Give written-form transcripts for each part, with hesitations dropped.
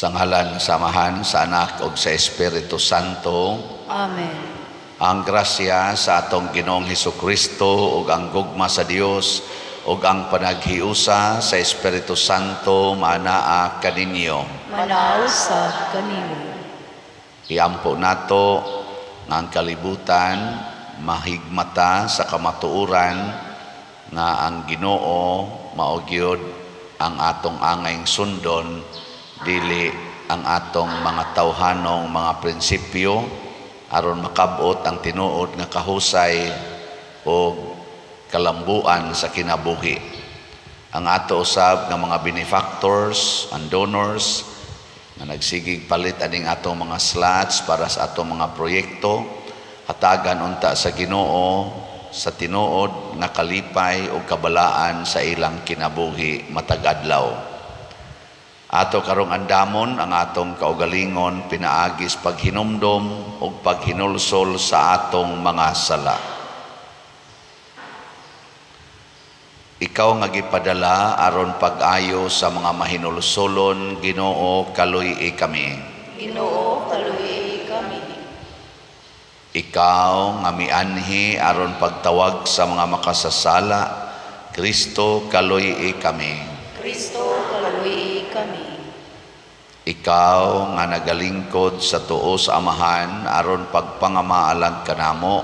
Sa ngalan samahan sa Anak ug sa Espiritu Santo. Amen. Ang grasya sa atong Ginoong Hesukristo ug ang gugma sa Dios ug ang panaghiusa sa Espiritu Santo manaa kaninyo. Manaw sa kanimo. Iampo nato nga ang kalibutan mahigmata sa kamatuoran nga ang Ginoo mao gyud ang atong angayng sundon, dili ang atong mga tawhanong mga prinsipyo aron makabot ang tinuod nga kahusay o kalambuan sa kinabuhi. Ang ato usab nga mga benefactors and donors nga nagsigig palit aning atong mga slots para sa atong mga proyekto, hatagan unta sa Ginoo sa tinuod nga kalipay o kabalaan sa ilang kinabuhi matag adlaw. Ato karong andamon ang atong kaugalingon pinaagis paghinumdom o paghinulsol sa atong mga sala. Ikaw nga gipadala aron pag-ayo sa mga mahinulsolon, Ginoo kaluy-i kami. Ginoo kaluy kami. Ikaw nga mianhi aron pagtawag sa mga makasasala, Kristo kaluy-i kami. Kristo kaluy kami. Ikaw nga nagalingkod sa tuo sa Amahan aron pagpangamaalag kanamo,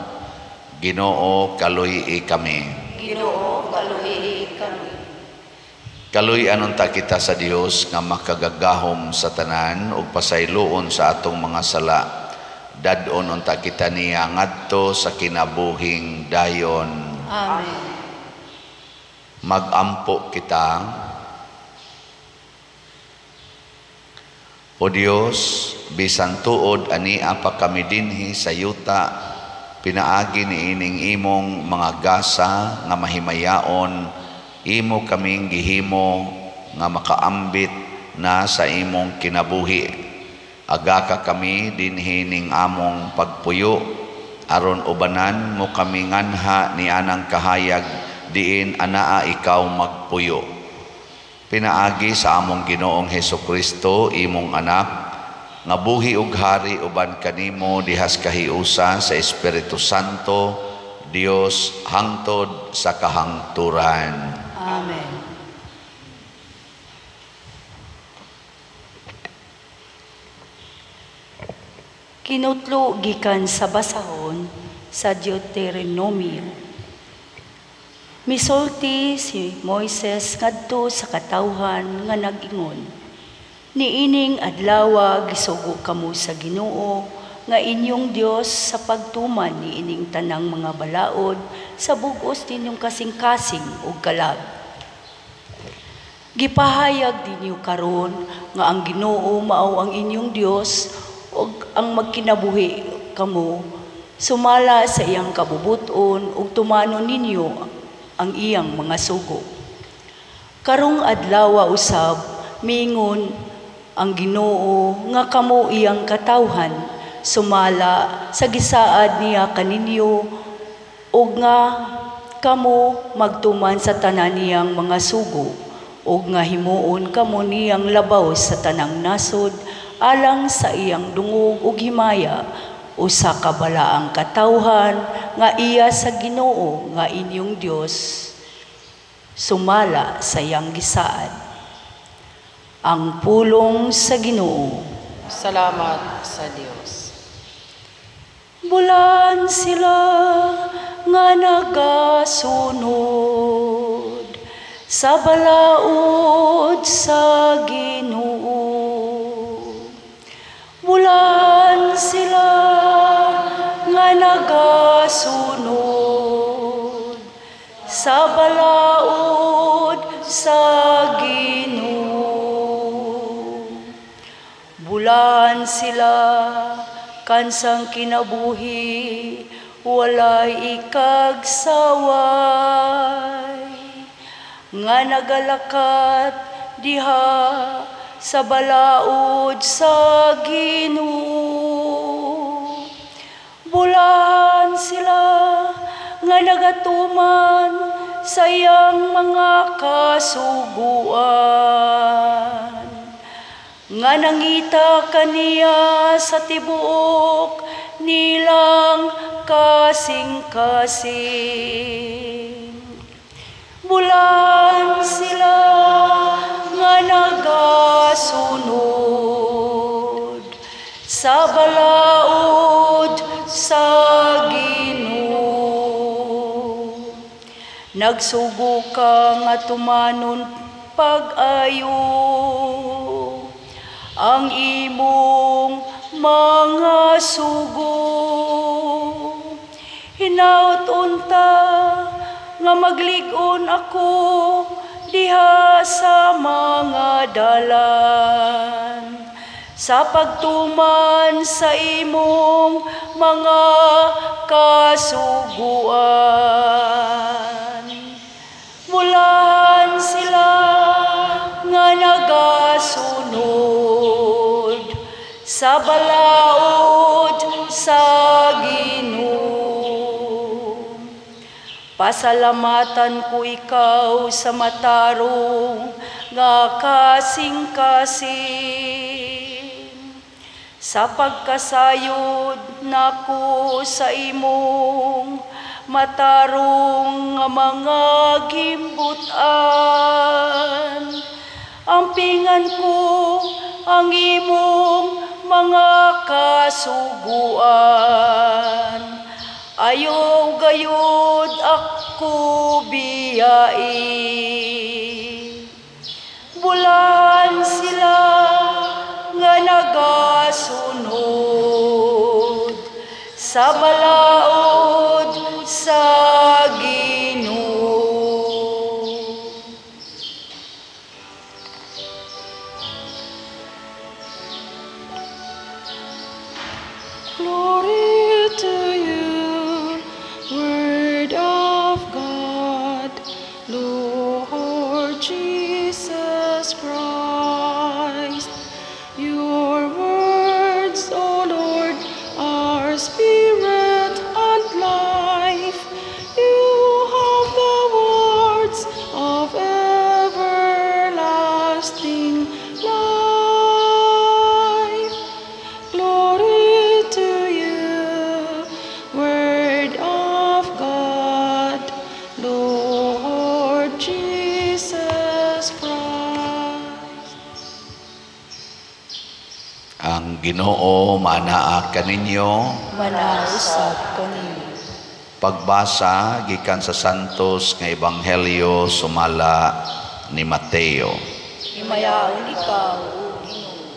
Ginoo kaluy-i kami. Ginoo kaluy kami. Kaluy-an unta kita sa Dios nga makagagahom sa tanan ug pasayloon sa atong mga sala. Dadon unta kita niya ngadto sa kinabuhing dayon. Amen. Magampo kita. O Dios, bisan tuod ani apa kami dinhi sa yuta, pinaagi ni ining imong mga gasa nga mahimayaon, imo kaming gihimo nga makaambit na sa imong kinabuhi. Aga ka kami dinhi ning among pagpuyo, aron ubanan mo kami nganha ni anang kahayag diin anaa ikaw magpuyo. Pinaagi sa among Ginoong Hesukristo, imong anak, nga buhi ug hari uban kanimo dihas kahiusa sa Espiritu Santo, Dios hangtod sa kahangturan. Amen. Kinutlo gikan sa basahon sa Deuteronomio. Misulti si Moises ngadto sa katawhan nga nag-ingon, niining adlaw gisugo kamo sa Ginoo nga inyong Dios sa pagtuman niining tanang mga balaod sa bug-os ninyong kasing-kasing ug kalag. Gipahayag ninyo karon nga ang Ginoo mao ang inyong Dios ug ang magkinabuhi kamo sumala sa iyang kabubuton ug tumanon ninyo ang iyang mga sugo. Karong adlaw usab mingon ang Ginoo nga kamo iyang katawhan sumala sa gisaad niya kaninyo ug nga kamo magtuman sa tanan niyang mga sugo ug nga himuon kamo niyang labaw sa tanang nasod alang sa iyang dungog ug himaya usa ka balaang katawhan nga iya sa Ginoo nga inyong Dios sumala sa iyang gisaad. Ang pulong sa Ginoo. Salamat sa Dios. Bulan sila nga nagasunod sa balaod sa Ginoo. Bulan sila nga nagasunod sa balaod sa Ginoo. Bulan sila kansang kinabuhi walay ikagsaway nga nagalakat diha sa balaod sa Ginoo. Bulan sila nga nagatuman sa iyang mga kasuguan nga nangita kaniya sa tibuok nilang kasing-kasing. Bulan sila nga nagasunod sa balaod sa Ginoo. Nagsugo ka nga tumanon pag-ayo ang imong mga sugo. Hinaut unta nga magligon ako diha sa mga dalan, sa pagtuman sa imong mga kasuguan. Mulahan sila nga nagasunod sa balaod sa Ginoo. Pasalamatan ko ikaw sa matarong nga kasing-kasing, sa pagkasayod nako sa imong matarong nga mga gimbutan. Ampingan ko ang imong mga kasuguan, ayaw gayud ako biyai. Bulan sila nga nagasunod sa balaod sa Ginoo. Glory to you, Word of God, Lord Jesus Christ. Your words, O Lord, are spirit and life. You have the words of everlasting life. Glory to you, Word of God, Lord Jesus Christ. Ang Ginoo manaa kaninyo. Manausap kaninyo. Pagbasa gikan sa Santos nga Ebanghelyo sumala ni Mateo. Himayaon ikaw, O Ginoo.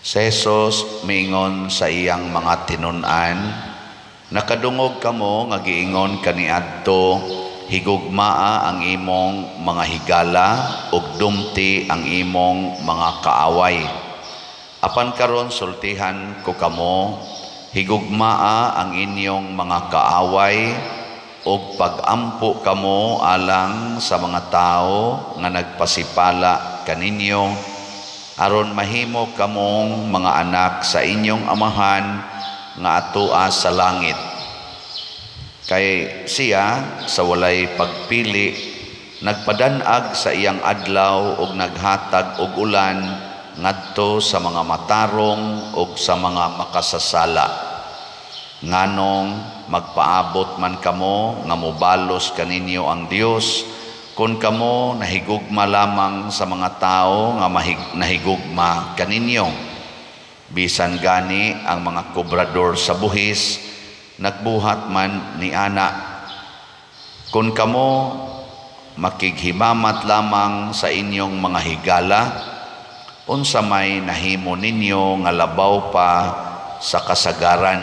Si Jesus miingon sa iyang mga tinun-an, nakadungog kamo nga giingon kaniadto, higugmaa ang imong mga higala ug dumti ang imong mga kaaway. Apan karon sultihan ko kamo, higugmaa ang inyong mga kaaway ug pagampo kamo alang sa mga tao nga nagpasipala kaninyo, aron mahimo kamong mga anak sa inyong amahan nga atua sa langit. Kay siya sa walay pagpili nagpadanag sa iyang adlaw ug naghatag og ulan ngadto sa mga matarong ug sa mga makasasala. Nganong magpaabot man kamo nga mobalos kaninyo ang Dios kun kamo nahigugma lamang sa mga tao nga nahigugma kaninyo. Bisan gani ang mga kobrador sa buhis nagbuhat man ni ana. Kun kamo makighimamat lamang sa inyong mga higala, unsa may nahimo ninyo nga labaw pa sa kasagaran.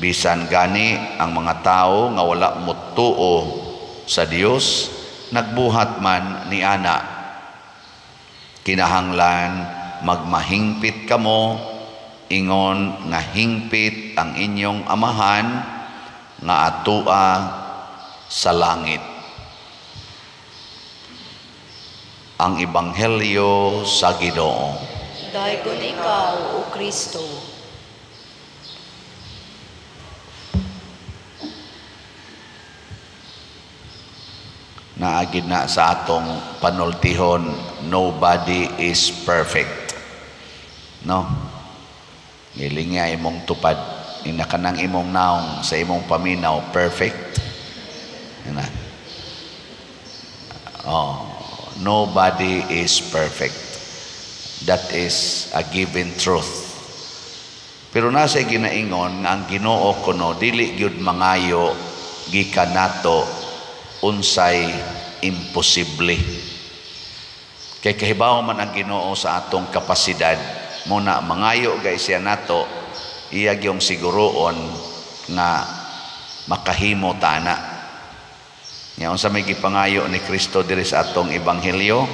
Bisan gani ang mga tao nga wala motuo sa Dios nagbuhat man ni ana. Kinahanglan magmahingpit kamo, ingon nga hingpit ang inyong amahan nga atua sa langit. Ang Ebanghelyo sa Ginoo. Dayon ikaw, O Kristo. naagid na sa atong panultihon, nobody is perfect. No? Giling nga imong tupad, inakanang imong naong sa imong paminaw, perfect. Yan na. Oh, nobody is perfect. That is a given truth. Pero nasa ginaingon nga ang Ginoo kuno dili gyud mangayo gikan nato unsay imposible. Kay kahibaw man ang Ginoo sa atong kapasidad, muna mangayo gay siya nato, iya gyung siguroon nga makahimo tana. Nya unsa may gipangayo ni Kristo diri sa atong ebanghelyo,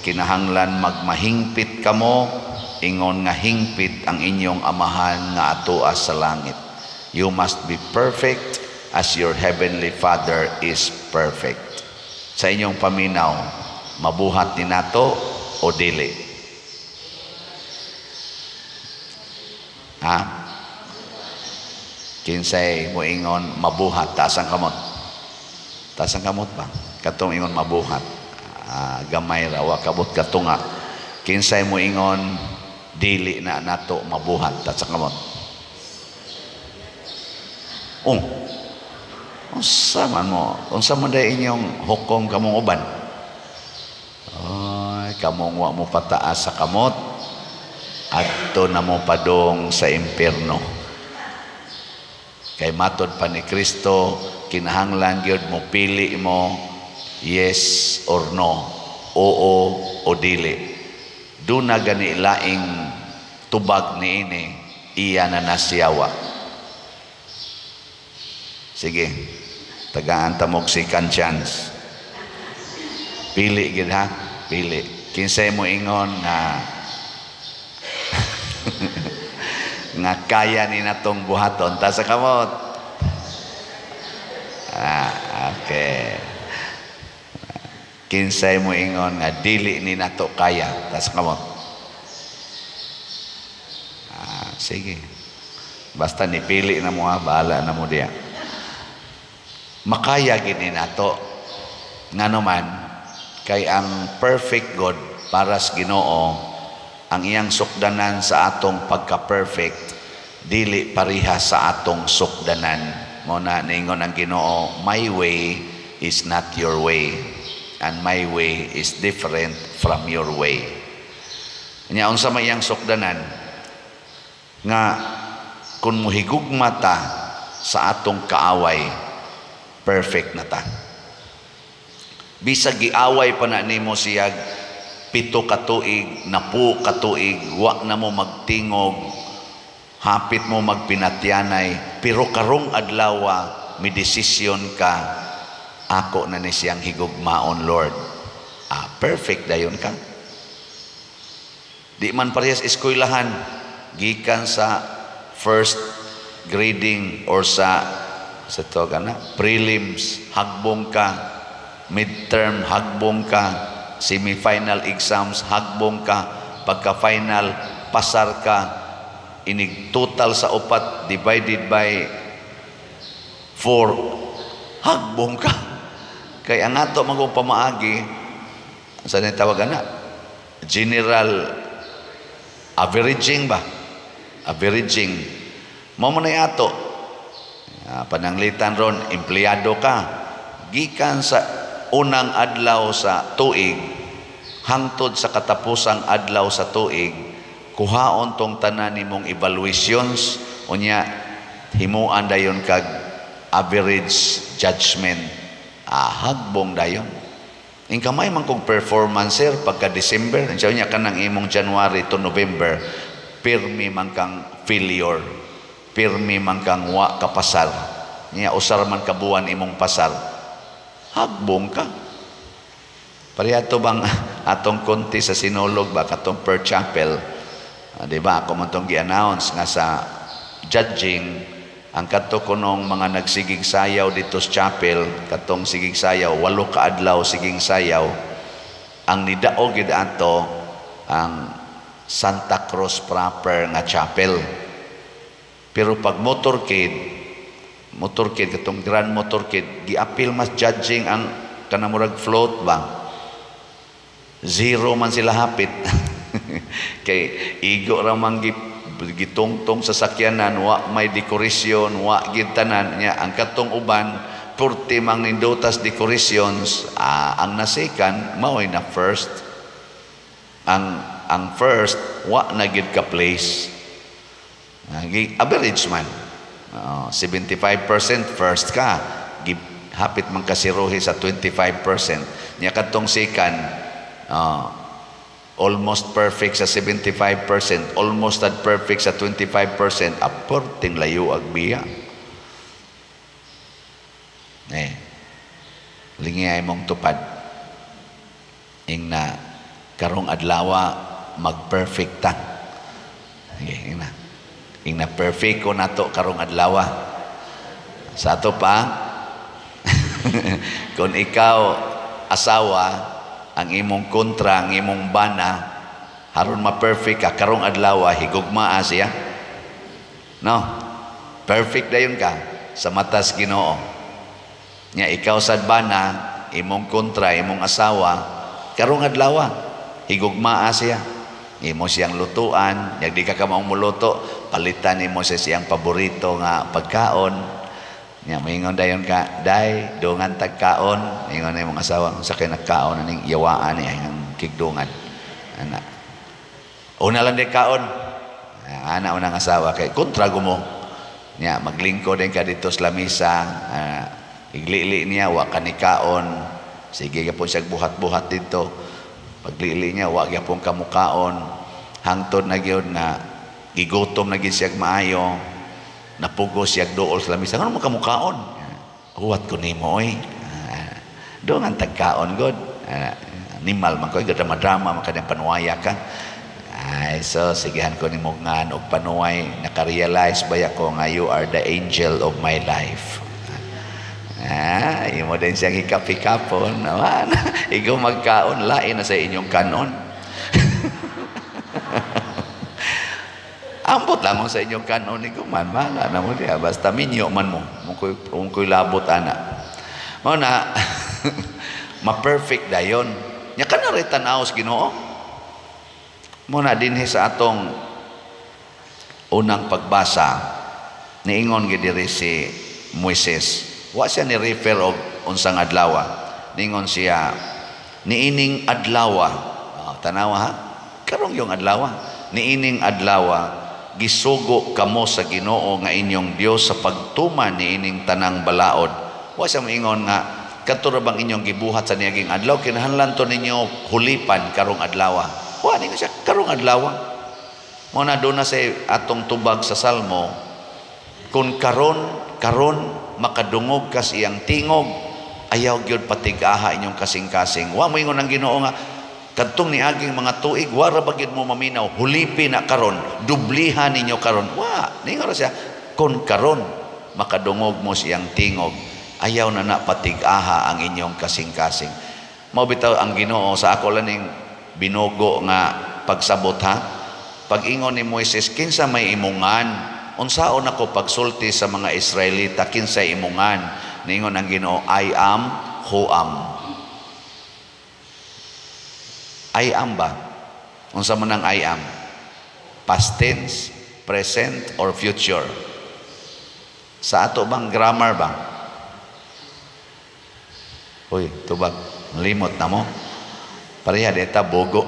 kinahanglan magmahingpit kamo, ingon nga hingpit ang inyong amahan nga atoa sa langit. You must be perfect as your heavenly Father is perfect. Sa inyong paminaw, mabuhat ni nato o dili? Ha? Kinsay mo ingon mabuhat, taas ang kamot. Taas ang kamot ba? Katong ingon mabuhat. Gamay ra, wa kabot katunga. Kinsay mo ingon dili na nato mabuhat, taas ang kamot. Unsa man mo? Unsa man day inyong hukom kamong uban? Ay, kamong wa mo pataas sa kamot, adto na mo padong sa impierno. Kay matod pa ni Kristo, kinahanglan gyud mo pili mo yes or no, oo o dili. Do na gani laing tubag niini, iya na nasiyawa. Sige, tagaan tamog second chance. Pili gid ha, pili. Kinsay mo ingon nga nga kaya ni natong buhaton, ta sa kamot. Okay. Kinsay mo ingon nga dili ni nato kaya, ta sa kamot. Sige. Basta nipili na mo ha, bahala na mo diya. Makaya gini nato nga naman kay ang perfect God para sa Ginoo, ang iyang sukdanan sa atong pagka-perfect dili pareha sa atong sukdanan. Muna ningon ang Ginoo, my way is not your way and my way is different from your way. Nya unsa may iyang sukdanan nga kun mohigugma ta sa atong kaaway, perfect na ta. Bisag giaway pa na nimo siyag 7 ka tuig, 10 ka tuig, wa na mo magtingog, hapit mo magpinatyanay, pero karong adlaw mi desisyon ka, ako na ni siyang higugmaon, Lord. Perfect dayon ka. Di man parehas eskwelahan, gikan sa first grading or sa to kana prelims hagbong ka, midterm hagbong ka, semifinal exams hagbong ka, pagka final pasar ka, inig total sa 4 divided by 4 hagbong ka. Kay ang ato magong pamaagi sa tawag na general averaging ba, averaging mo man ato. Pananglitan ron, empleyado ka, gikan sa unang adlaw sa tuig hangtod sa katapusang adlaw sa tuig, kuhaon tong tanan nimong evaluations, unya himuan dayon kag average judgment. Hagbong dayon. Ingkamay man kong performancer pagka December, unsa nya kanang imong January to November, pirmi man kang failure, pirmi man kang wa kapasar, niya usar man kabuan imong pasar, hagbong ka. Pareha to bang atong konti sa sinulog ba katong per chapel, di ba ako man tong gi-announce nga sa judging ang kadto kunong mga nagsigig sayaw dito sa chapel, katong sigig sayaw 8 ka adlaw sigig sayaw, ang nidaog gid ato ang Santa Cruz proper nga chapel. Pero pag motorcade katong grand motorcade, giapil mas judging ang kanamurag float ba, zero man sila hapit. Kay igo ra man gitungtong sa sakyanan, wa may dekorasyon, wa gid tanan nya. Ang katong uban purti mang nindotas decorations, ang nasikan mao'y na first. Ang first wa na gid ka place. Average man. 75% first ka. Hapit man kasiruhi sa 25%. Nya katong second, almost perfect sa 75%, almost at perfect sa 25%, aporting layo ag biya. Lingay mong tupad. Ing na karong adlawa mag-perfect ta. Ing na perfect ko nato karong adlawa. Sa ato pa, kung ikaw asawa, ang imong kontra, ang imong bana, haron ma-perfect ka karong adlaw, higugmaa siya. No? Perfect dayon ka sa matas Ginoo. Nya ikaw sad bana, imong kontra, imong asawa, karong adlaw, higugmaa siya. Imo siyang lutuan, nya di ka maong muluto, palitan nimo sa siyang paborito nga pagkaon. Nya moingon dayon ka, day dungan tagkaon, ingon na imong asawa, sa kay nagkaon aning yawaan niya ang kigdungan. Ana. Una lang di kaon. Ana unang asawa kay kontra gumo. Nya maglingkod din ka dito sa lamisa, iglili niya wa kanikaon. Sige ka po siya buhat-buhat dito. Paglili niya wa gyapon kamukaon. Hangtod na gyud na gigutom na gyud siya maayo. Napugos siya dool sa lamisa. Ano mo kamukaon? Huwat ko nimo oy. Doon ang tagkaon god. Nimal man ko drama-drama man kadang panuwaya ka. Ay so sigihan ko nimo ngan og panuway, naka-realize ba ko nga you are the angel of my life. Imo din siyang hikap-hikapon naman. Ikaw magkaon lain na sa inyong kanon. Ambot lamang sa inyong kanon ni kuman, mala na mo diya, basta minyo man mo, kung ko'y labot ana. Mo na, ma-perfect dayon. Nya ka na rin tanaos Ginoo. Mo na dinhi sa atong unang pagbasa, niingon gidiri si Moises. Wa siya ni-refer og unsang adlaw. Niingon siya, niining adlaw. Tanawa ha? Karong yung adlaw. Niining adlaw, gisugo kamo sa Ginoo nga inyong Dios sa pagtuman niining tanang balaod. Wa siya moingon nga kadto ra bang inyong gibuhat sa niyaging adlaw, kinahanglan to ninyo hulipan karong adlaw. Wa ninyo siya karong adlaw. Mo na do na sa atong tubag sa Salmo, kun karon makadungog ka siyang tingog, ayaw gyud patigaha inyong kasing-kasing. Wa moingon ang Ginoo nga kadtong niaging mga tuig, wara ba gyud mo maminaw, hulipi na karon, dublihan ninyo karon. Wa, ningon siya, kun karon makadungog mo siyang tingog, ayaw na patigaha ang inyong kasing-kasing. Mao bitaw ang Ginoo sa ako laning binugo nga pagsabot ha. Pag-ingon ni Moises, kinsa may imungan, unsaon ako pagsulti sa mga Israelita, kinsa imungan, ningon ang Ginoo, I am who am. I am ba? Unsa man ang I am? Past tense, present, or future? Sa ato bang grammar ba? Uy, tubag, limot na mo. Pareha deta bogo.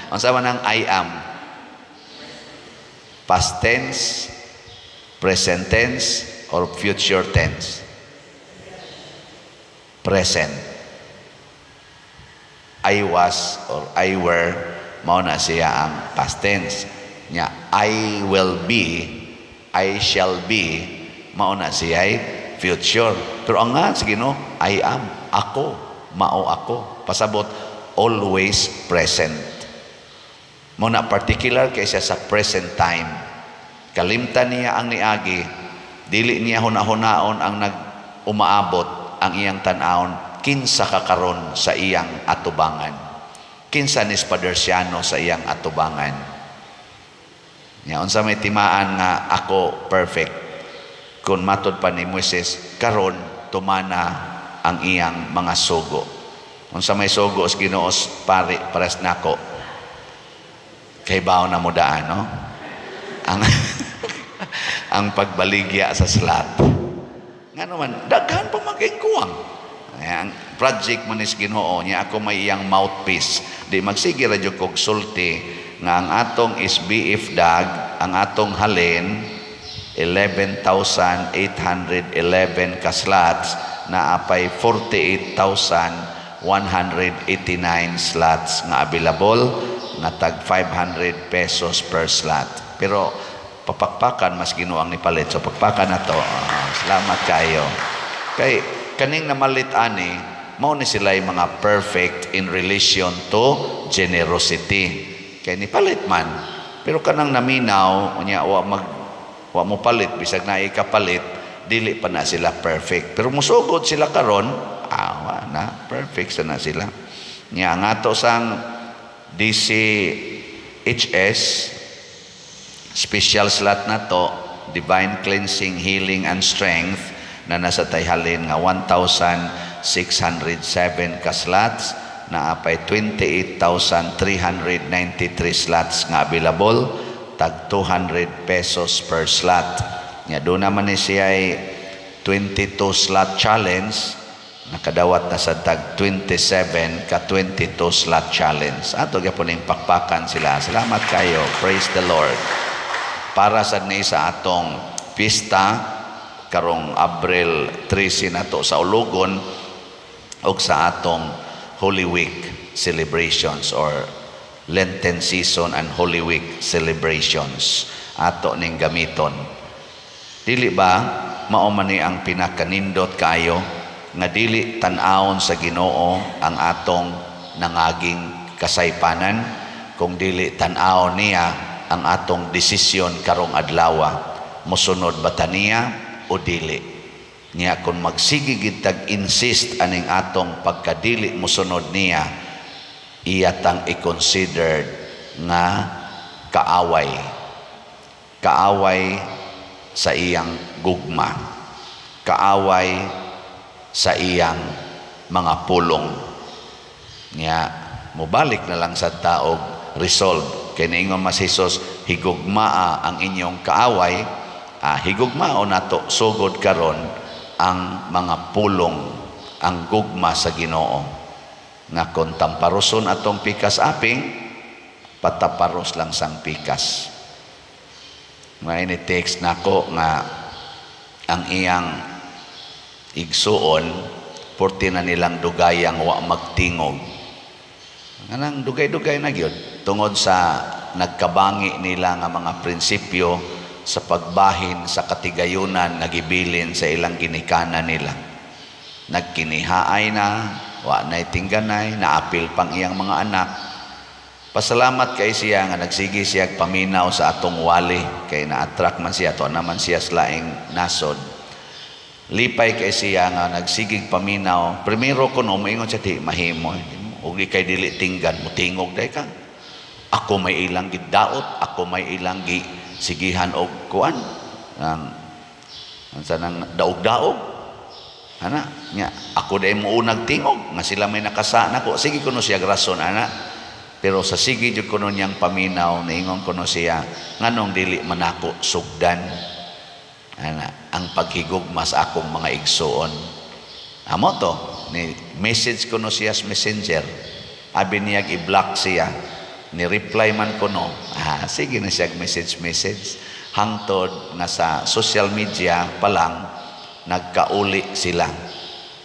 Unsa man ang I am? Past tense, present tense, or future tense? Present. I was or I were, mao na siya ang past tense. Nya I will be, I shall be, mao na siya ay future. Pero ang nga sige no, I am, ako, mao ako. Pasabot, always present. Mao na particular kaysa sa present time. Kalimtan niya ang niagi, dili niya hunahunaon ang umaabot ang iyang tan-awon, kinsa kakaron sa iyang atubangan, kinsa nis padersyano sa iyang atubangan. Nya unsa may timaan nga ako perfect, kun matod pa ni Moises, karon tumana ang iyang mga sugo. Unsa may sugo sa Ginoo pares nako. Kay bawo na mo daan, no? Ang pagbaligya sa slat. Nga naman, daghan pa magkaikuwang. Ang project mo ni Ginoo niya, ako may iyang mouthpiece. Di magsige radyo kog sulti nga ang atong SBF dag, ang atong halin, 11,811 ka slots na apay 48,189 slots nga available nga tag 500 pesos per slot. Pero papakpakan mas Ginoo ang nipalit. So pakpakan na to. Salamat kayo. Kay kaning namalit ani, mao ni sila yung mga perfect in relation to generosity. Kay nipalit man. Pero kanang naminaw, unya wa mo palit, bisag na ikapalit, dili pa na sila perfect. Pero musugod sila karon, na perfect na sila. Nya nga to sang DCHS special slot na to, Divine Cleansing, Healing, and Strength, na nasa tayhalin nga 1,607 ka slots, na apay 28,393 slots nga available, tag 200 pesos per slot. Nga doon naman ni siya ay 22 slot challenge, nakadawat na sa tag 27 ka 22 slot challenge. Ato gyapon ning pakpakan sila. Salamat kayo. Praise the Lord. Para sa ni sa atong pista karong Abril 13 nato sa Ulugon o sa atong Holy Week celebrations or Lenten season and Holy Week celebrations ato ning gamiton. Dili ba mao man ni ang pinakanindot kayo nga dili tan-awon sa Ginoo ang atong nangaging kasaypanan, kung dili tan-awon niya ang atong desisyon karong adlaw, mosunod ba ta niya o dili niya. Kung magsigigid tag-insist aning atong pagkadili mosunod niya, iyatang i-consider nga kaaway sa iyang gugma, kaaway sa iyang mga pulong niya. Mubalik na lang sa taog resolve. Kaya naingon mas Jesus, higugmaa ang inyong kaaway, higugmao nato sugod karon ang mga pulong, ang gugma sa Ginoo. Nga kung tamparoson atong pikas aping, pataparos lang sang pikas. Nga ini-text nako nga ang iyang igsuon, porti na nilang dugayang wa magtingog. Anang dugay-dugay na gyud tungod sa nagkabangi nila nga mga prinsipyo sa pagbahin sa katigayunan nagibilin sa ilang ginikanan nila. Nagkinihaay na, wa na'y tingganay, naapil pang iyang mga anak. Pasalamat kay siya nga nagsigi siya paminaw sa atong wali, kay na-attract man siya, to naman siya sa laing nasod. Lipay kay siya nga nagsigig paminaw. Primero ko no, maingon siya, di mahimo. Huwag kay dili tinggan mo, tingog day ka. Ako may ilang gidaot, ako may ilang sigihan og kuan. Sanang daog-daog. Ana, nya ako day mo unag tingog nga sila may nakasana ko. Sige kuno siya rason ana. Pero sa sige jud kuno niyang paminaw, niingon kuno siya nganong dili man ako sugdan. Ana, ang paghigugma sa akong mga igsuon. Amo to, ni message ko no siya sa messenger. Abi niya i-block siya. Ni reply man ko no. Sige na siya message. Hangtod nga sa social media pa lang, nagkauli sila.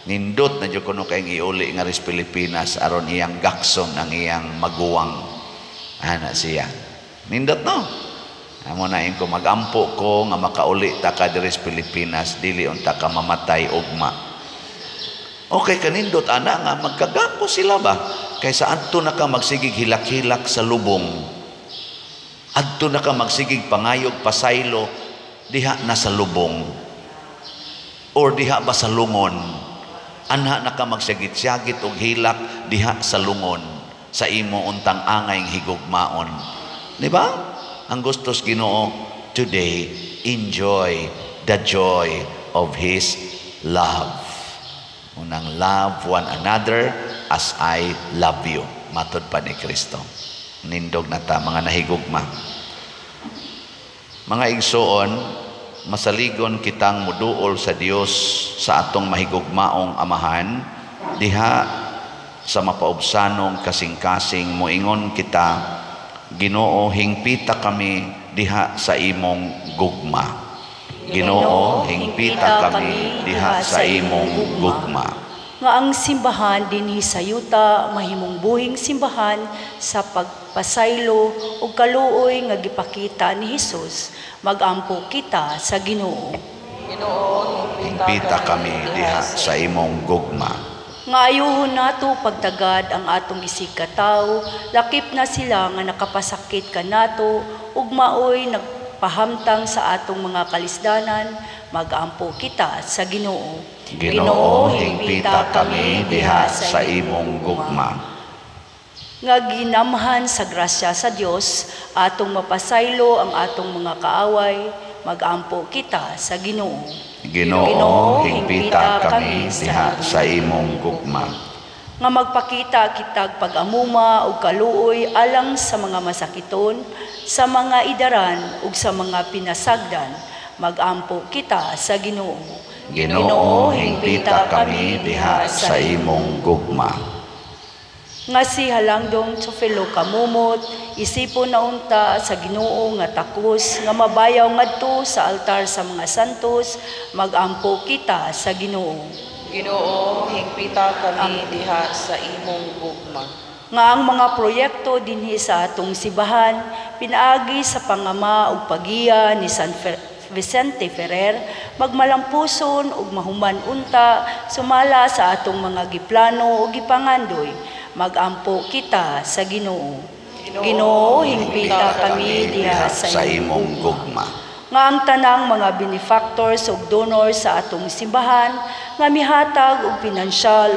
Nindot na dyan ko no kayong iuli nga ris Pilipinas aron iyang gakson ang iyang maguwang. Ana siya. Nindot no. Amo na ko magampo ko nga makauli ta ka ris Pilipinas, dili unta ka mamatay ugma. Okay, kanindot ana nga magkagapo sila ba? Kaysa adto na ka magsigig hilak-hilak sa lubong. Adto na ka magsigig pangayog pasaylo diha na sa lubong. Or diha ba sa lungon? Anha na ka magsigit-sigit og hilak diha sa lungon sa imo untang angayng higugmaon. Di ba? Ang gustos Ginoo, today enjoy the joy of His love. Unang love one another as I love you. Matod pa ni Kristo. Nindog na ta, mga nahigugma. Mga igsoon, masaligon kitang muduol sa Dios sa atong mahigugmaong amahan, diha sa mapaubsanong kasing-kasing moingon kita, Ginoo, hingpita kami diha sa imong gugma. Ginoo, hingpita kami diha sa imong gugma. Nga ang simbahan dinhi sa yuta mahimong buhing simbahan sa pagpasaylo ug kaluoy nga gipakita ni Hesus, magampo kita sa Ginoo. Ginoo, Hingpita kami diha sa imong gugma. Nga ayuhon nato pagtagad ang atong isigkataw, lakip na sila nga nakapasakit kanato ug maoy nagpahamtang sa atong mga kalisdanan, magampo kita sa Ginoo. Ginoo, hingpita kami diha sa imong gugma. Nga ginamhan sa grasya sa Dios, atong mapasaylo ang atong mga kaaway, magampo kita sa Ginoo. Ginoo, hingpita kami diha sa imong gugma. Nga magpakita kitag pag-amuma ug kaluoy alang sa mga masakiton, sa mga idaran ug sa mga pinasagdan, magampo kita sa Ginoo. Ginoo, hingpita kami diha sa imong gugma. Nga si Halangdong Tsofelo kamumot, isipon na unta sa Ginoo nga takos, nga mabayaw ngadto sa altar sa mga santos, magampo kita sa Ginoo. Ginoo, hingpita kami diha sa imong gugma. Nga ang mga proyekto dinhi sa atong sibahan, pinaagi sa pangama ug pagiya ni San Vicente Ferrer, magmalampuson ug mahuman unta, sumala sa atong mga giplano ug gipangandoy, magampo kita sa Ginoo. Ginoo, hingpita kami diha sa imong gugma. Nga ang tanang mga benefactors ug donors sa atong simbahan, nga mihatag og pinansyal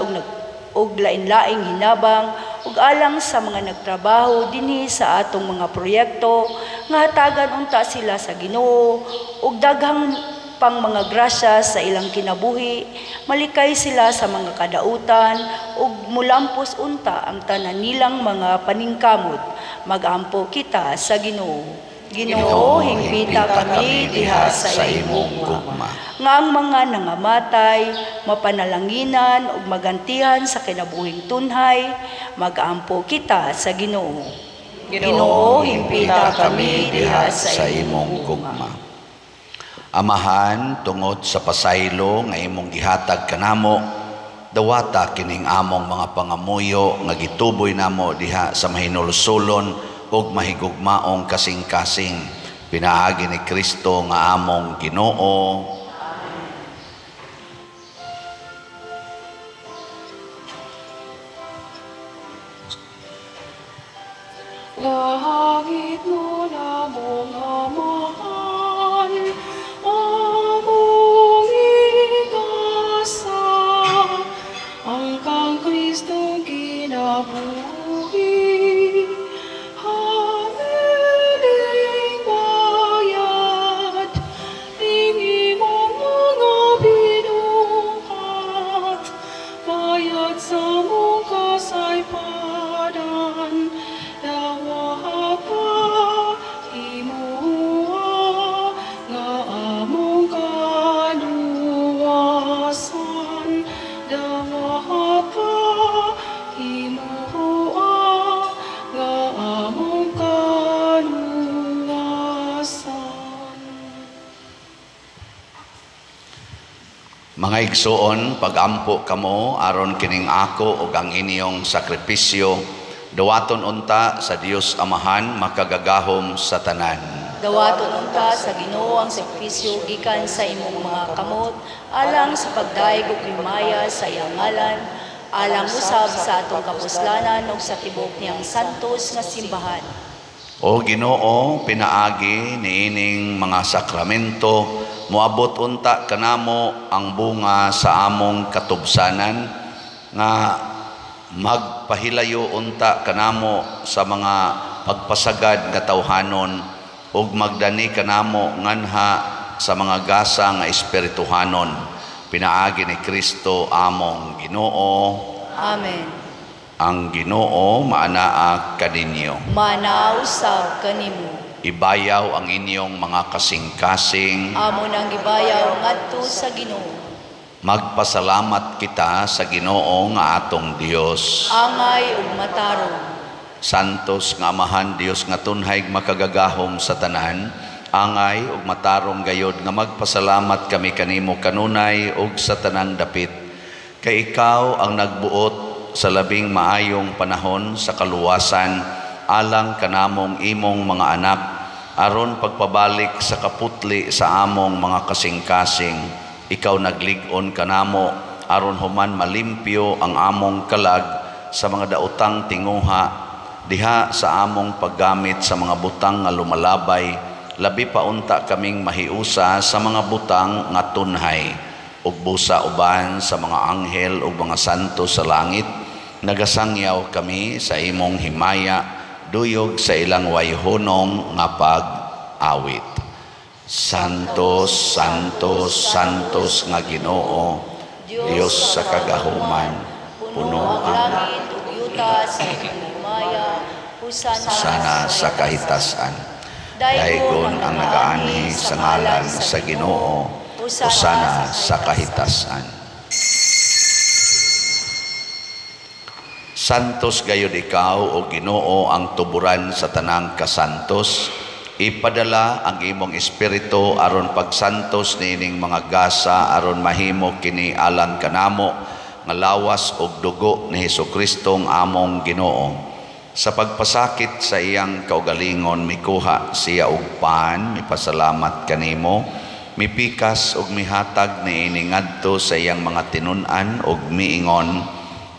ug lain-laing hinabang ug alang sa mga nagtrabaho dinhi sa atong mga proyekto, nga hatagan unta sila sa Ginoo ug daghang pang mga grasya sa ilang kinabuhi, malikay sila sa mga kadautan ug mulampos unta ang tanan nilang mga paningkamot, magampo kita sa Ginoo. Ginoo, hingpita kami diha sa imong gugma. Nga ang mga nangamatay, mapanalanginan ug magantihan sa kinabuhing tunhay, magampo kita sa Ginoo. Ginoo, hingpita kami diha sa imong gugma. Amahan, tungod sa pasaylo nga imong gihatag kanamo, dawata kining among mga pangamuyo nga gituboy namo diha sa mahinulsulon ug mahigugmaong kasing-kasing. Pinaagi ni Kristo nga among Ginoo. Langit mo na mong amahan, among igasa, ang kang Kristong kinabuhi. Hamiling bayad, ning imong mga binuhat, bayad sa mong kasaypanan, dawa pa imuha nga among kaluwasan, dawa pa imuha nga among kaluwasan. Mga igsoon, pagampo kamo aron kining ako ug ang inyong sakripisyo, dawaton unta sa Dios Amahan makagagahom sa tanan. Dawaton unta sa Ginoo ang sakrisyo gikan sa imong mga kamot, alang sa pagdaig ug himaya sa iyang ngalan, alang usab sa atong kapuslanan ug sa tibok niyang santos nga simbahan. O Ginoo, pinaagi niining mga sakramento, moabot unta kanamo ang bunga sa among katubsanan, nga magpahilayo unta kanamo sa mga pagpasagad nga tawhanon ug magdani kanamo nganha sa mga gasa nga espirituhanon. Pinaagi ni Kristo among Ginoo. Amen. Ang Ginoo maanaa kaninyo. Manaw sa kanimo. Ibayaw ang inyong mga kasing-kasing. Amo nang gibayaw ngadto sa Ginoo. Magpasalamat kita sa Ginoo nga atong Dios. Angay ug matarong. Santos nga Amahan Dios nga tunhay makagagahom sa tanan. Angay ug matarong gayod nga magpasalamat kami kanimo kanunay ug sa tanang dapit. Kay ikaw ang nagbuot sa labing maayong panahon sa kaluwasan alang kanamong imong mga anak aron pagpabalik sa kaputli sa among mga kasing-kasing. Ikaw naglig-on kanamo aron human malimpyo ang among kalag sa mga daotang tinguha diha sa among paggamit sa mga butang nga lumalabay. Labi pa unta kaming mahiusa sa mga butang nga tunhay ug busa uban sa mga anghel ug mga santo sa langit. Nagasangyaw kami sa imong himaya duyog sa ilang wayhonong nga pag-awit. Santos, Santos, Santos nga Ginoo, Dios sa kagahuman, puno ang langit ug yuta sa himaya, sana sa kahitasan. Daigon ang nagaani sa ngalan sa Ginoo, hosana sa kahitasan. Santos gayud ikaw o Ginoo ang tuburan sa tanang kasantos. Ipadala ang imong espiritu aron pagsantos niining mga gasa aron mahimo kini alang kanamo nga lawas ug dugo ni Hesukristo ang among Ginoo. Sa pagpasakit sa iyang kaugalingon mikuha siya og pan, mipasalamat kanimo, mipikas ug mihatag niini ngadto sa iyang mga tinun-an ug miingon,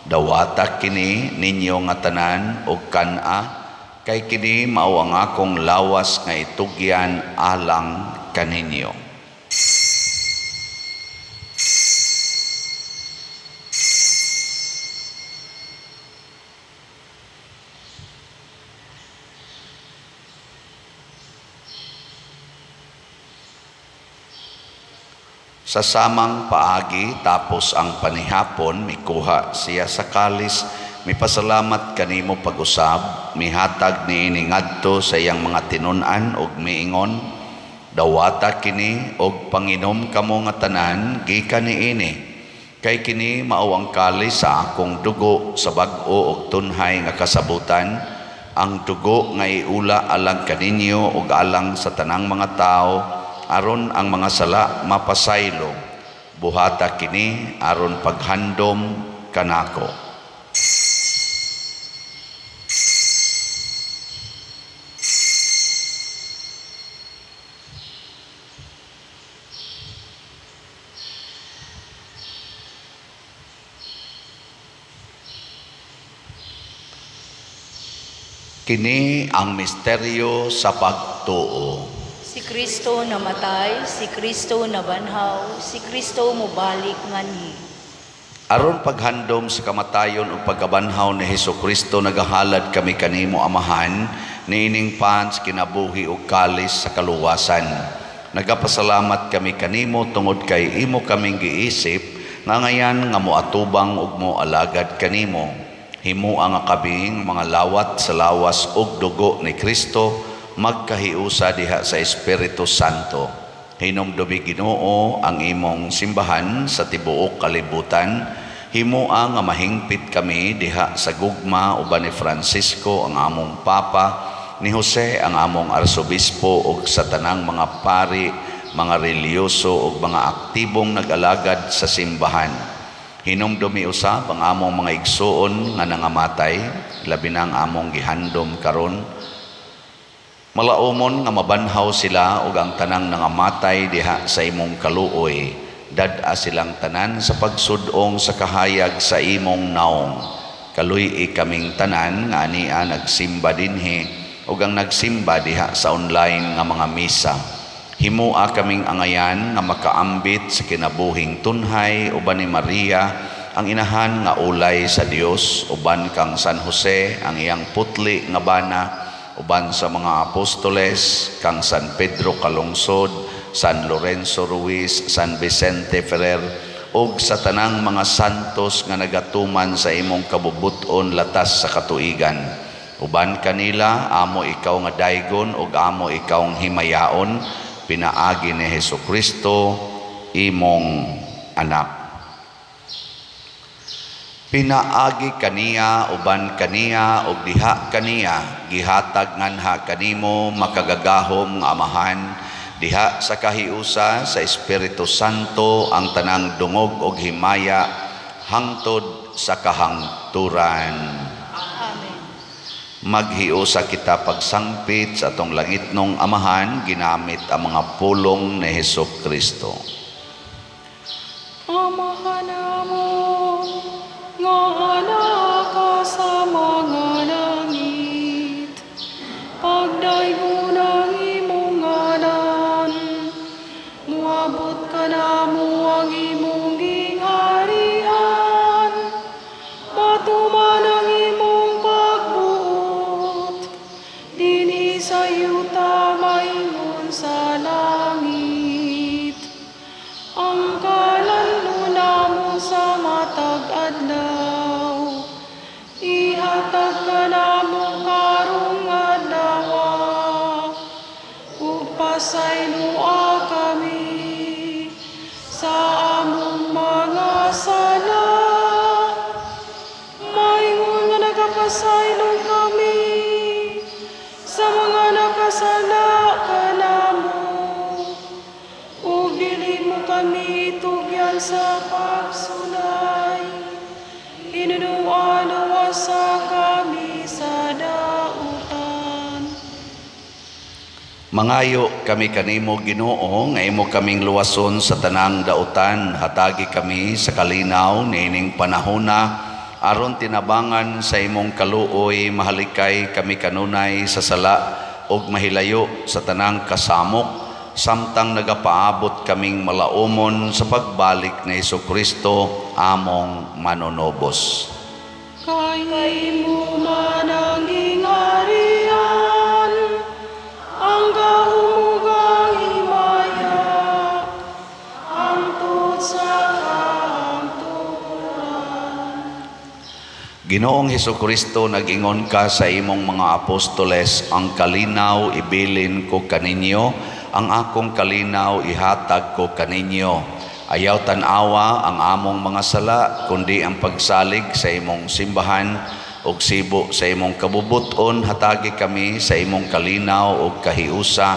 dawata kini ninyo nga tanan ug kan-a, kay kini mao ang akong lawas nga itugyan alang kaninyo. Sa samang paagi tapos ang panihapon mikuha siya sa kalis, mipasalamat kanimo pag-usab, mihatag niini ngadto sa iyang mga tinun-an ug miingon, dawata kini ug panginom kamo nga tanan gikan niini, kay kini mao ang kalis sa akong dugo sa bag-o ug tunhay nga kasabutan, ang dugo nga iula alang kaninyo ug alang sa tanang mga tao aron ang mga sala mapasaylo. Buhata kini aron paghandom kanako. Kini ang misteryo sa pagtuo. Si Kristo namatay, si Kristo nabanhaw, si Kristo mubalik nganhi. Aron paghandom sa kamatayon ug pagkabanhaw ni Hesukristo nagahalad kami kanimo Amahan niining pans kinabuhi ug kalis sa kaluwasan. Nagapasalamat kami kanimo tungod kay imo kaming giisip nga ngayan nga moatubang ug moalagad kanimo. Himo ang kabing mga lawat sa lawas ug dugo ni Kristo magkahiusa diha sa Espiritu Santo. Hinumdumi Ginoo ang imong simbahan sa tibuok kalibutan. Himoa nga mahingpit kami diha sa gugma uban ni Francisco ang among Papa, ni Jose ang among Arsobispo ug sa tanang mga pari, mga reliyoso ug mga aktibong nag-alagad sa simbahan. Hinumdumi usab ang among mga igsoon nga nangamatay, labi na ang among gihandom karon. Malaumon nga mabanhaw sila ug ang tanang nangamatay diha sa imong kaluoy. Dad-a silang tanan sa pagsudong sa kahayag sa imong naong. Kaluy kaming tanan nga ania nagsimba dinhi ug ang nagsimba diha sa online nga mga misa. Himoa kaming angayan nga makaambit sa kinabuhing tunhay uban ni Maria ang inahan nga ulay sa Dios, uban kang San Jose ang iyang putli nga bana, uban sa mga apostoles kang San Pedro Kalungsod, San Lorenzo Ruiz, San Vicente Ferrer, ug sa tanang mga santos nga nagatuman sa imong kabubuton latas sa katuigan. Uban kanila, amo ikaw nga daygon ug amo ikaw nga himayaon, pinaagi ni Hesukristo, imong anak. Pinaagi kaniya, uban kaniya, ug diha kaniya, gihatag nganha kanimo makagagahom nga amahan, diha sa kahiusa sa Espiritu Santo ang tanang dungog ug himaya hangtod sa kahangturan. Amen. Maghiusa kita pagsangpit sa atong langitnong amahan ginamit ang mga pulong ni Hesukristo. Amahan namon nga anak ka sa mga langit, pagdaygon ang imong ngalan, muabot ka namo ang imong gingharian, matuman ang imong pagbuot, dinhi sa yuta maingon sa langit. Ang kalanlo namo sa matag adlaw, ihatag ka namo karong adlaw, ug pasaynua kami sa among mga sala, maingon nga nagapasaylo kami sa mga nakasala kanamo. Ug dili mo kami tugyan sa pagsulay, inunuan-uwasa kami sa dautan. Mangayo kami kanimo Ginoo nga imo kaming luwason sa tanang dautan, hatagi kami sa kalinaw niining panahona aron tinabangan sa imong kaluoy, mahalikay kami kanunay sa sala ug mahilayo sa tanang kasamok, samtang nagapaabot kaming malaumon sa pagbalik ni Hesukristo among manonobos. Kay mo man ang gingharian, ang kahumugang himaya, hangtod sa kahangturan. Ginoong Hesukristo, nag-ingon ka sa imong mga apostoles, ang kalinaw ibilin ko kaninyo, ang akong kalinaw ihatag ko kaninyo. Ayaw tanawa ang among mga sala, kundi ang pagsalig sa imong simbahan ug sibo sa imong kabubuton, hatagi kami sa imong kalinaw ug kahiusa,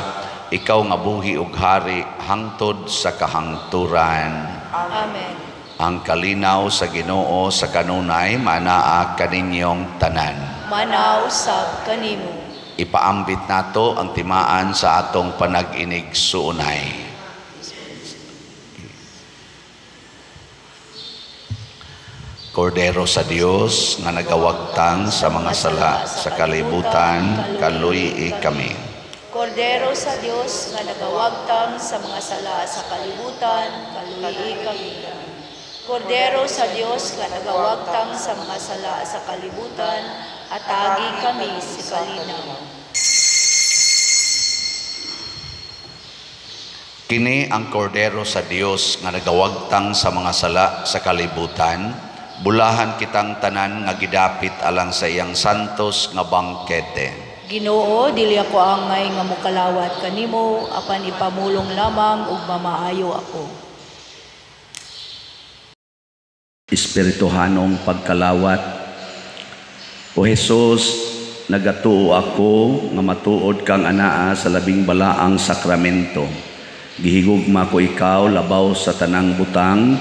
ikaw nga buhi ug hari hangtod sa kahangturan. Amen. Ang kalinaw sa Ginoo sa kanunay manaa kaninyong tanan. Manaw sab kanimo. Ipaambit nato ang timaan sa atong panag-inig suunay. Kordero sa Dios nga nagawagtang sa mga sala sa kalibutan, kaluyi kami. Kordero sa Dios nga nagawagtang sa mga sala sa kalibutan, kaluyi kami. Kordero sa Dios nga nagawagtang sa mga sala sa kalibutan, atagi kami sa kalinaw. Kini ang kordero sa Dios nga nagawagtang sa mga sala sa kalibutan, bulahan kitang tanan nga gidapit alang sa iyang santos nga bangkete. Ginoo, dili ako angay nga mokalawat kanimo, apan ipamulong lamang ug mamaayo ako. Espirituhanong pagkalawat. O Jesus, nagatuo ako nga matuod kang anaa sa labing balaang sakramento. Gihigugma ko ikaw labaw sa tanang butang,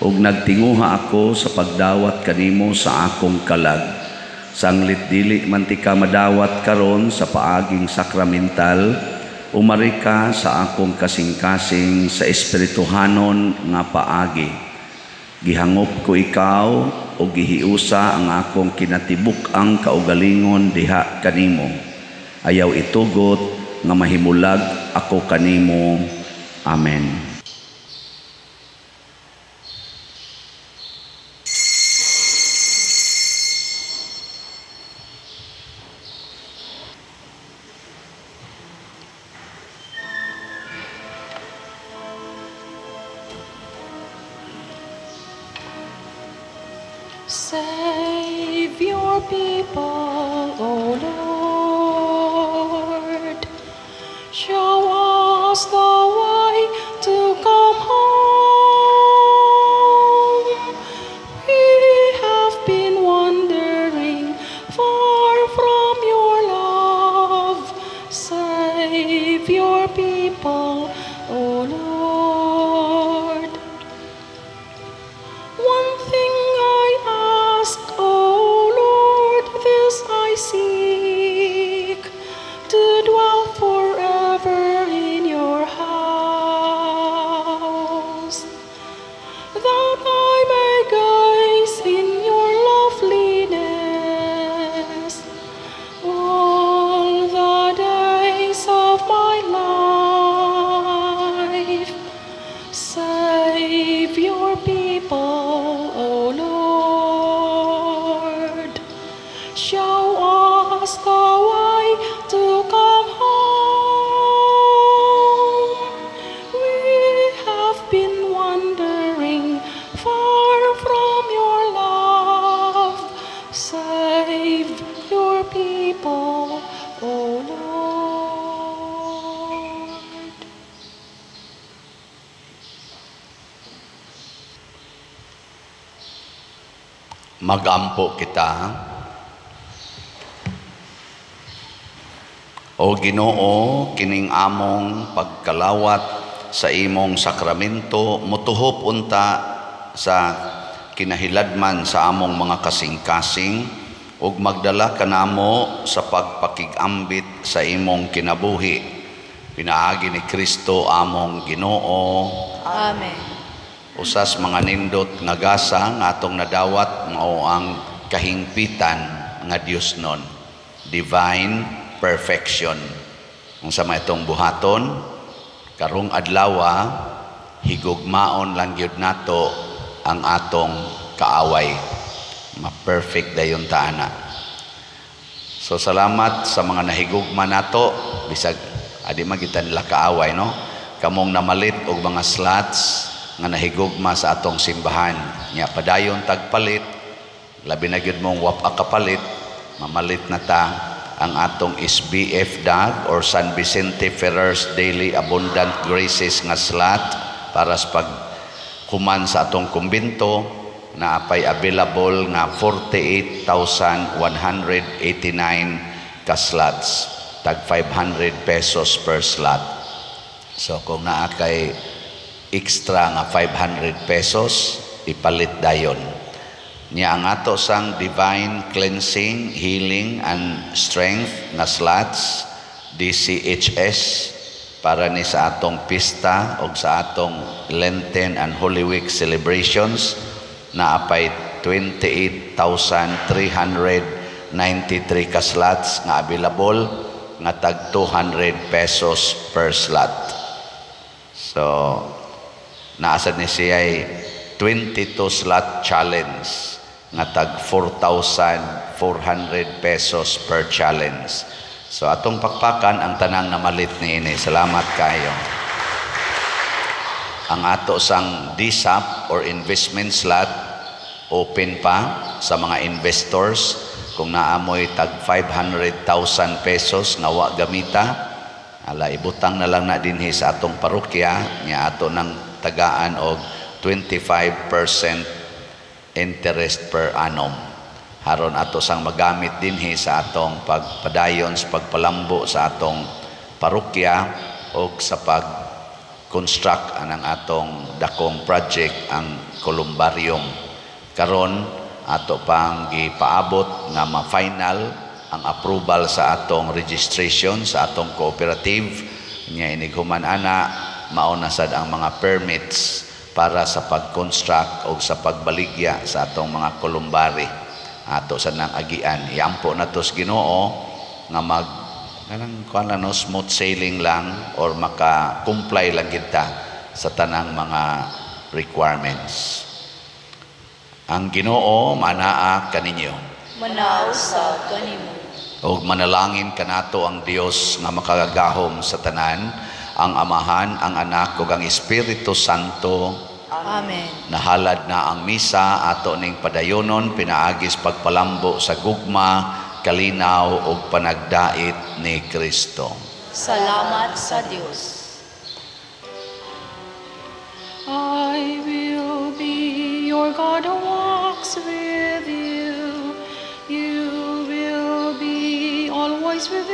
ug nagtinguha ako sa pagdawat kanimo sa akong kalag. Sanglit dili man ti ka madawat karon sa paaging sakramental, umari ka sa akong kasing-kasing sa espirituhanon nga paagi. Gihangop ko ikaw o gihiusa ang akong kinatibuk-ang kaugalingon diha kanimo. Ayaw itugot nga mahimulag ako kanimo. Amen. Save your people, O Lord. Show us the way to come home. We have been wandering far from your love. Save your people, O Lord. One thing I ask, O Lord, this I seek, to dwell forever in your house, that I may gaze in your loveliness all the days of my life. Save your people, O Lord. Show us the way to come home. We have been wandering far from your love. Save your people, O Lord. Magampo kita. O Ginoo, kining among pagkalawat sa imong sakramento motuhop unta sa kinahiladman sa among mga kasing-kasing ug magdala kanamo sa pagpakigambit sa imong kinabuhi. Pinaagi ni Kristo among Ginoo. Amen. Usas mga nindot nga gasa nga atong nadawat mao ang kahingpitan nga Dios nun. Divine perfection. Kung sa itong buhaton, karong adlawa, higugmaon lang yun nato ang atong kaaway. Ma-perfect dayon taana. So salamat sa mga nahigugma nato, bisag adi magitan nila kaaway, no? Kamong namalit og mga slots nga nahigugma sa atong simbahan. Nya padayon tagpalit, labi na gyud mong wapa kapalit, mamalit na ta ang atong SBF DAG or San Vicente Ferrer's Daily Abundant Graces nga slot para sa pagkuman sa atong kumbento na apay available nga 48,189 ka slots, tag 500 pesos per slot. So kung naa kay extra nga 500 pesos, ipalit dayon. Niya ang ato sang Divine Cleansing, Healing, and Strength na slots, DCHS, para ni sa atong pista o sa atong Lenten and Holy Week celebrations na apay 28,393 ka slots nga available nga tag 200 pesos per slot. So, naasad ni siya ay 22 slot challenge nga tag 4,400 pesos per challenge. So atong pakpakan ang tanang namalit ni ini. Salamat kayo. Ang ato sang DSAP or investment slot open pa sa mga investors. Kung naamoy tag 500,000 pesos nga wa gamita, ala ibutang na lang na dinhi sa atong parokya nya ato ng tagaan og 25% interest per annum. Haron ato sang magamit dinhi sa atong pagpadayon sa pagpalambo sa atong parokya o sa pag-construct anang atong dakong project ang columbarium. Karon ato pang gipaabot nga ma-final ang approval sa atong registration sa atong cooperative. Nya inighuman ana mao na sad ang mga permits para sa pag-construct o sa pagbaligya sa atong mga kolumbari. Ato sa nang agian. Iampo na tos Ginoo nga no, smooth sailing lang or maka-comply lang kita sa tanang mga requirements. Ang Ginoo manaa kaninyo. Manaw sa kanimo. O manalangin kanato ang Dios nga makagagahom sa tanan, ang Amahan, ang Anak ug ang Espiritu Santo. Amen. Nahalad na ang misa ato ning padayonon pinaagis pagpalambo sa gugma, kalinaw ug panagdait ni Kristo. Salamat sa Dios. I will be your God who walks with you. You will be always with